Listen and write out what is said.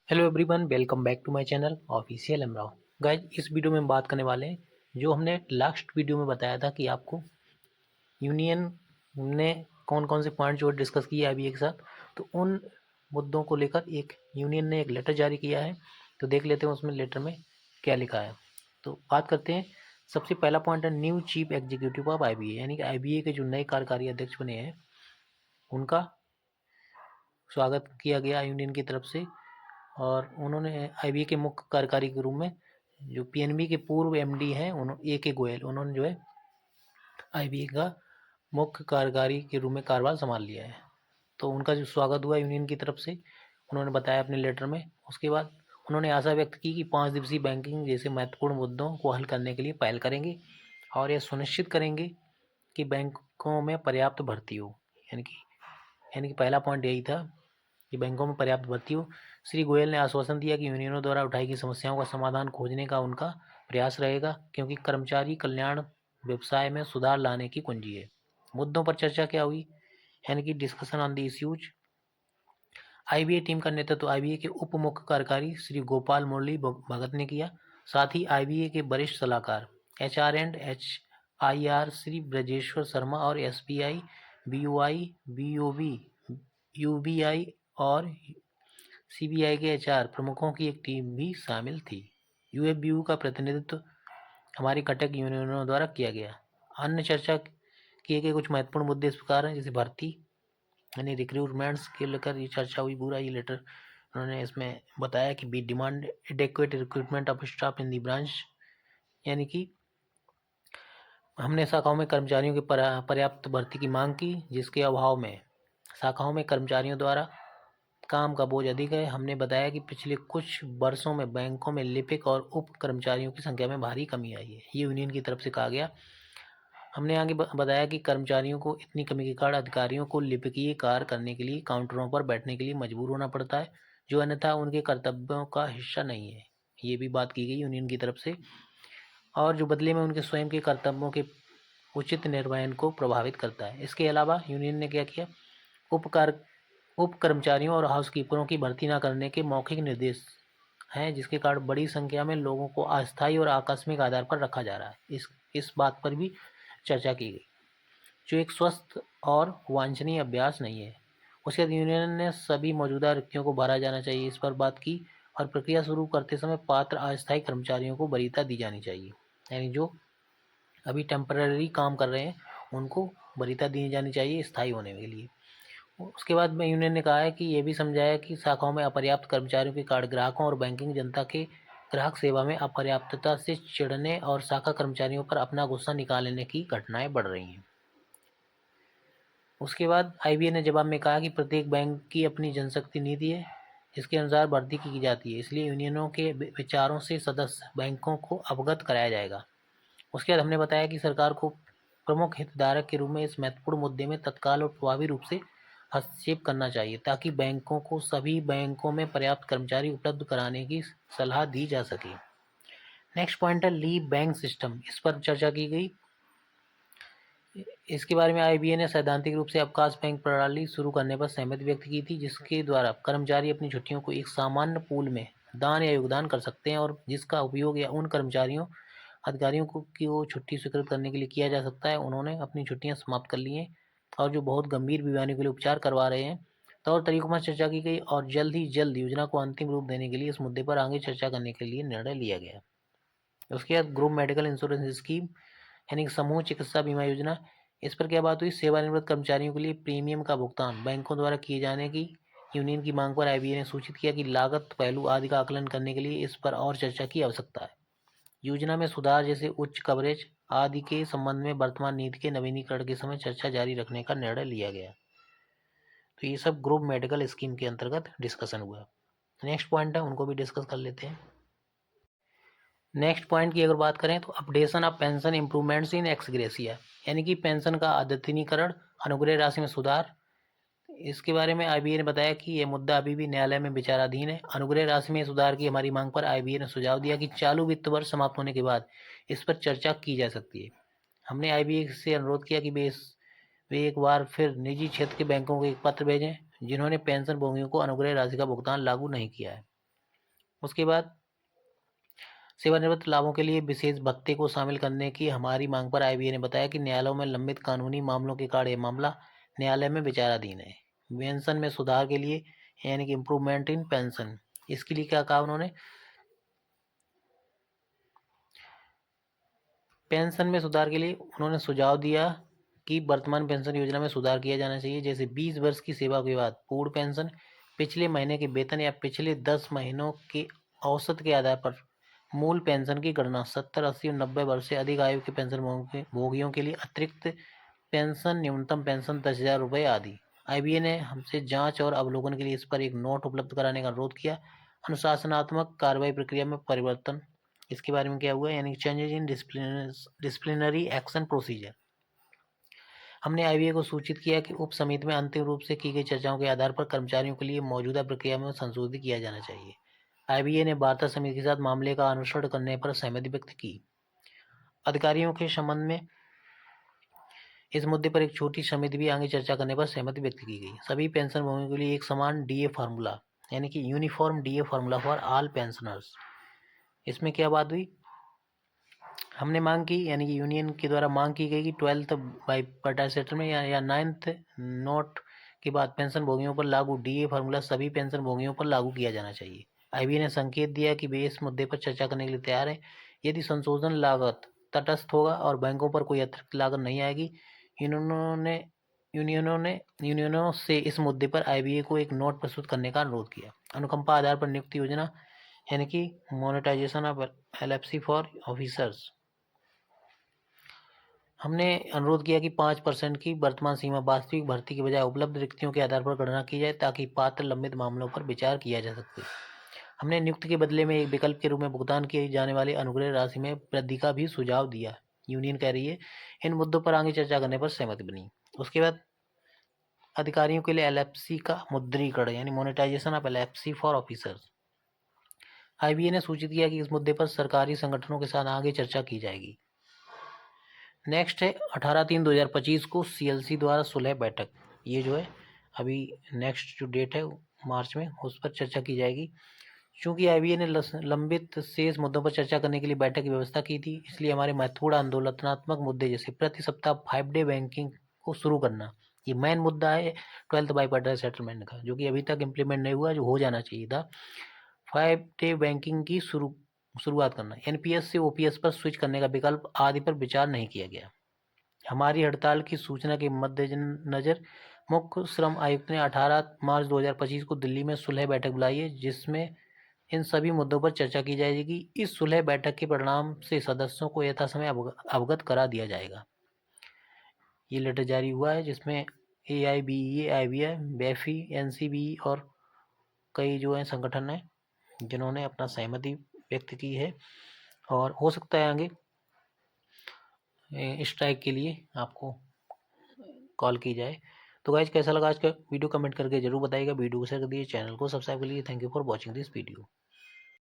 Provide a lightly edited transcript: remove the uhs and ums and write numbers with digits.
Hello everyone, welcome back to my channel official एमराव। Guys, इस video में हम बात करने वाले हैं जो हमने लास्ट वीडियो में बताया था कि आपको यूनियन ने कौन कौन से पॉइंट जो डिस्कस किए आईबीए के साथ। तो उन मुद्दों को लेकर एक यूनियन ने एक लेटर जारी किया है। तो देख लेते हैं उसमें लेटर में क्या लिखा है। तो बात करते हैं। सबसे पहला पॉइंट है new chief executive of IBA, यानी कि आईबीए के जो नए कार्यकारी अध्यक्ष बने हैं उनका स्वागत किया गया यूनियन की तरफ से। और उन्होंने आईबीए के मुख्य कार्यकारी के रूप में जो पीएनबी के पूर्व एमडी हैं ए के गोयल, उन्होंने जो है आईबीए का मुख्य कार्यकारी के रूप में कार्यभार संभाल लिया है। तो उनका जो स्वागत हुआ यूनियन की तरफ से, उन्होंने बताया अपने लेटर में। उसके बाद उन्होंने आशा व्यक्त की कि 5 दिवसीय बैंकिंग जैसे महत्वपूर्ण मुद्दों को हल करने के लिए पहल करेंगे और यह सुनिश्चित करेंगे कि बैंकों में पर्याप्त भर्ती हो। यानी कि यानी कि पहला पॉइंट यही था कि बैंकों में पर्याप्त भर्ती हो। श्री गोयल ने आश्वासन दिया कि यूनियनों द्वारा उठाई गई समस्याओं का समाधान खोजने का उनका प्रयास रहेगा, क्योंकि कर्मचारी कल्याण व्यवसाय में सुधार लाने की कुंजी है। मुद्दों पर चर्चा क्या हुई, यानी कि discussion on the issues. IBA team का नेतृत्व आईबीए के उप मुख्य कार्यकारी श्री गोपाल मुरली भगत ने किया। साथ ही आईबीए के वरिष्ठ सलाहकार एचआर एंड एचआईआर श्री ब्रजेश्वर शर्मा और एसबीआई, बीओआई, बीओबी, यूबीआई और सीबीआई के एचआर प्रमुखों की एक टीम भी शामिल थी। यूएफबीयू का प्रतिनिधित्व हमारी घटक यूनियनों द्वारा किया गया। अन्य चर्चा किए गए कुछ महत्वपूर्ण मुद्दे इस प्रकार हैं, जैसे भर्ती यानी रिक्रूटमेंट्स के लेकर ये चर्चा हुई। पूरा ये लेटर उन्होंने इसमें बताया कि be demand adequate recruitment of staff in the branch, यानी कि हमने शाखाओं में कर्मचारियों की पर्याप्त भर्ती की मांग की, जिसके अभाव में शाखाओं में कर्मचारियों द्वारा काम का बोझ अधिक है। हमने बताया कि पिछले कुछ वर्षों में बैंकों में लिपिक और उप कर्मचारियों की संख्या में भारी कमी आई है, ये यूनियन की तरफ से कहा गया। हमने आगे बताया कि कर्मचारियों को इतनी कमी के कारण अधिकारियों को लिपिकीय कार्य करने के लिए काउंटरों पर बैठने के लिए मजबूर होना पड़ता है, जो अन्यथा उनके कर्तव्यों का हिस्सा नहीं है। ये भी बात की गई यूनियन की तरफ से, और जो बदले में उनके स्वयं के कर्तव्यों के उचित निर्वहन को प्रभावित करता है। इसके अलावा यूनियन ने क्या किया, उप कर्मचारियों और हाउसकीपरों की भर्ती न करने के मौखिक निर्देश हैं, जिसके कारण बड़ी संख्या में लोगों को अस्थायी और आकस्मिक आधार पर रखा जा रहा है। इस बात पर भी चर्चा की गई, जो एक स्वस्थ और वांछनीय अभ्यास नहीं है। उसके बाद यूनियन ने सभी मौजूदा रिक्तियों को भरा जाना चाहिए, इस पर बात की। और प्रक्रिया शुरू करते समय पात्र अस्थायी कर्मचारियों को वरीयता दी जानी चाहिए, यानी जो अभी टेम्पररी काम कर रहे हैं उनको वरीयता दी जानी चाहिए स्थायी होने के लिए। उसके बाद में यूनियन ने कहा है कि ये भी समझाया कि शाखाओं में अपर्याप्त कर्मचारियों के कारण ग्राहकों और बैंकिंग जनता के ग्राहक सेवा में अपर्याप्तता से चिढ़ने और शाखा कर्मचारियों पर अपना गुस्सा निकालने की घटनाएं बढ़ रही हैं। उसके बाद आईबीए ने जवाब में कहा कि प्रत्येक बैंक की अपनी जनशक्ति नीति है, जिसके अनुसार भर्ती की जाती है, इसलिए यूनियनों के विचारों से सदस्य बैंकों को अवगत कराया जाएगा। उसके बाद हमने बताया कि सरकार को प्रमुख हितधारक के रूप में इस महत्वपूर्ण मुद्दे में तत्काल और प्रभावी रूप से हस्तक्षेप करना चाहिए, ताकि बैंकों को सभी बैंकों में पर्याप्त कर्मचारी उपलब्ध कराने की सलाह दी जा सके। नेक्स्ट पॉइंट है लीव बैंक सिस्टम, इस पर चर्चा की गई। इसके बारे में आईबीए ने सैद्धांतिक रूप से अवकाश बैंक प्रणाली शुरू करने पर सहमति व्यक्त की थी, जिसके द्वारा कर्मचारी अपनी छुट्टियों को एक सामान्य पूल में दान या योगदान कर सकते हैं, और जिसका उपयोग या उन अधिकारियों को की वो छुट्टी स्वीकृत करने के लिए किया जा सकता है। उन्होंने अपनी छुट्टियां समाप्त कर ली हैं और जो बहुत गंभीर बीमारियों के लिए उपचार करवा रहे हैं। तौर तरीकों पर चर्चा की गई और जल्द ही जल्द योजना को अंतिम रूप देने के लिए इस मुद्दे पर आगे चर्चा करने के लिए निर्णय लिया गया। उसके बाद ग्रुप मेडिकल इंश्योरेंस स्कीम, यानी कि समूह चिकित्सा बीमा योजना, इस पर क्या बात हुई, सेवानिवृत्त कर्मचारियों के लिए प्रीमियम का भुगतान बैंकों द्वारा किए जाने की यूनियन की मांग पर आईबीए ने सूचित किया कि लागत पहलू आदि का आकलन करने के लिए इस पर और चर्चा की आवश्यकता है। योजना में सुधार जैसे उच्च कवरेज आदि के संबंध में वर्तमान नीति के नवीनीकरण के समय चर्चा जारी रखने का निर्णय लिया गया। तो ये सब ग्रुप मेडिकल स्कीम के अंतर्गत डिस्कशन हुआ। नेक्स्ट पॉइंट है, उनको भी डिस्कस कर लेते हैं। नेक्स्ट पॉइंट की अगर बात करें तो updation of pension improvements in x gratia, यानी कि पेंशन का अद्यतनीकरण, अनुग्रह राशि में सुधार। इसके बारे में आईबीए ने बताया कि यह मुद्दा अभी भी न्यायालय में विचाराधीन है। अनुग्रह राशि में सुधार की हमारी मांग पर आईबीए ने सुझाव दिया कि चालू वित्त वर्ष समाप्त होने के बाद इस पर चर्चा की जा सकती है। हमने आईबीए से अनुरोध किया कि वे एक बार फिर निजी क्षेत्र के बैंकों को एक पत्र भेजें जिन्होंने पेंशन भोगियों को अनुग्रह राशि का भुगतान लागू नहीं किया है। उसके बाद सेवानिवृत्त लाभों के लिए विशेष भत्ते को शामिल करने की हमारी मांग पर आईबीए ने बताया कि न्यायालयों में लंबित कानूनी मामलों के कारण यह मामला न्यायालय में विचाराधीन है। पेंशन में सुधार के लिए यानी कि इम्प्रूवमेंट इन पेंशन, इसके लिए क्या कहा उन्होंने, पेंशन में सुधार के लिए उन्होंने सुझाव दिया कि वर्तमान पेंशन योजना में सुधार किया जाना चाहिए, जैसे 20 वर्ष की सेवा के बाद पूर्ण पेंशन, पिछले महीने के वेतन या पिछले 10 महीनों के औसत के आधार पर मूल पेंशन की गणना, 70, 80 और 90 वर्ष से अधिक आयु के पेंशन भोगियों के लिए अतिरिक्त पेंशन, न्यूनतम पेंशन 10,000 रुपये आदि। आईबीए ने हमसे जांच और अवलोकन के लिए इस पर एक नोट उपलब्ध कराने का अनुरोध किया। अनुशासनात्मक कार्रवाई प्रक्रिया में परिवर्तन, इसके बारे में क्या हुआ, यानी changes in disciplinary action procedure. हमने आईबीए को सूचित किया कि उप समिति में अंतिम रूप से की गई चर्चाओं के आधार पर कर्मचारियों के लिए मौजूदा प्रक्रिया में संशोधित किया जाना चाहिए। आईबीए ने वार्ता समिति के साथ मामले का अनुसरण करने पर सहमति व्यक्त की। अधिकारियों के संबंध में इस मुद्दे पर एक छोटी समिति भी आगे चर्चा करने पर सहमति व्यक्त की गई। सभी पेंशन भोगियों के लिए एक समान डीए फार्मूला, यानी कि uniform DA formula for all pensioners. इसमें क्या बात हुई, हमने मांग की, यानी कि यूनियन के द्वारा मांग की गई कि 12th बाईपार्टाइट सेटलमेंट या 9th नोट के बाद पेंशन भोगियों पर लागू डीए फार्मूला सभी पेंशन भोगियों पर लागू किया जाना चाहिए। आईबीए ने संकेत दिया कि वे इस मुद्दे पर चर्चा करने के लिए तैयार हैं यदि संशोधन लागत तटस्थ होगा और बैंकों पर कोई अतिरिक्त लागत नहीं आएगी। यूनियनों से इस मुद्दे पर आईबीए को एक नोट प्रस्तुत करने का अनुरोध किया। अनुकंपा आधार पर नियुक्ति योजना, यानी कि monetisation of LFC for officers, हमने अनुरोध किया कि 5% की वर्तमान सीमा वास्तविक भर्ती के बजाय उपलब्ध रिक्तियों के आधार पर गणना की जाए ताकि पात्र लंबित मामलों पर विचार किया जा सके। हमने नियुक्ति के बदले में एक विकल्प के रूप में भुगतान किए जाने वाली अनुग्रह राशि में वृद्धि का भी सुझाव दिया। यूनियन कह रही है इन मुद्दों पर आगे चर्चा करने पर सहमति बनी। उसके बाद अधिकारियों के लिए एलएफसी का मुद्रीकरण, यानी monetisation of LFC for officers. IBA ने सूचित किया कि इस मुद्दे पर सरकारी संगठनों के साथ आगे चर्चा की जाएगी। नेक्स्ट है 18/3/2025 को सीएलसी द्वारा सुलह बैठक। ये जो है अभी नेक्स्ट जो डेट है मार्च में, उस पर चर्चा की जाएगी। चूंकि आईबीए ने लंबित शेष मुद्दों पर चर्चा करने के लिए बैठक की व्यवस्था की थी, इसलिए हमारे महत्वपूर्ण आंदोलनात्मक मुद्दे जैसे प्रति सप्ताह 5-डे बैंकिंग को शुरू करना, ये मेन मुद्दा है 12th बाईपार्टाइट सेटलमेंट का, जो कि अभी तक इम्प्लीमेंट नहीं हुआ, जो हो जाना चाहिए था। 5-डे बैंकिंग की शुरुआत करना, एनपीएस से ओपीएस पर स्विच करने का विकल्प आदि पर विचार नहीं किया गया। हमारी हड़ताल की सूचना के मद्देनजर मुख्य श्रम आयुक्त ने 18 मार्च 2025 को दिल्ली में सुलह बैठक बुलाई है, जिसमें इन सभी मुद्दों पर चर्चा की जाएगी। इस सुलह बैठक के परिणाम से सदस्यों को यथासमय अवगत करा दिया जाएगा। ये लेटर जारी हुआ है जिसमें AIBEA, IBA, BEFI, NCBE और कई जो है संगठन हैं जिन्होंने अपना सहमति व्यक्त की है, और हो सकता है आगे स्ट्राइक के लिए आपको कॉल की जाए। तो गाइज कैसा लगा आज का वीडियो कमेंट करके जरूर बताइएगा। वीडियो को शेयर कर दीजिए, चैनल को सब्सक्राइब कर लीजिए। Thank you for watching this video.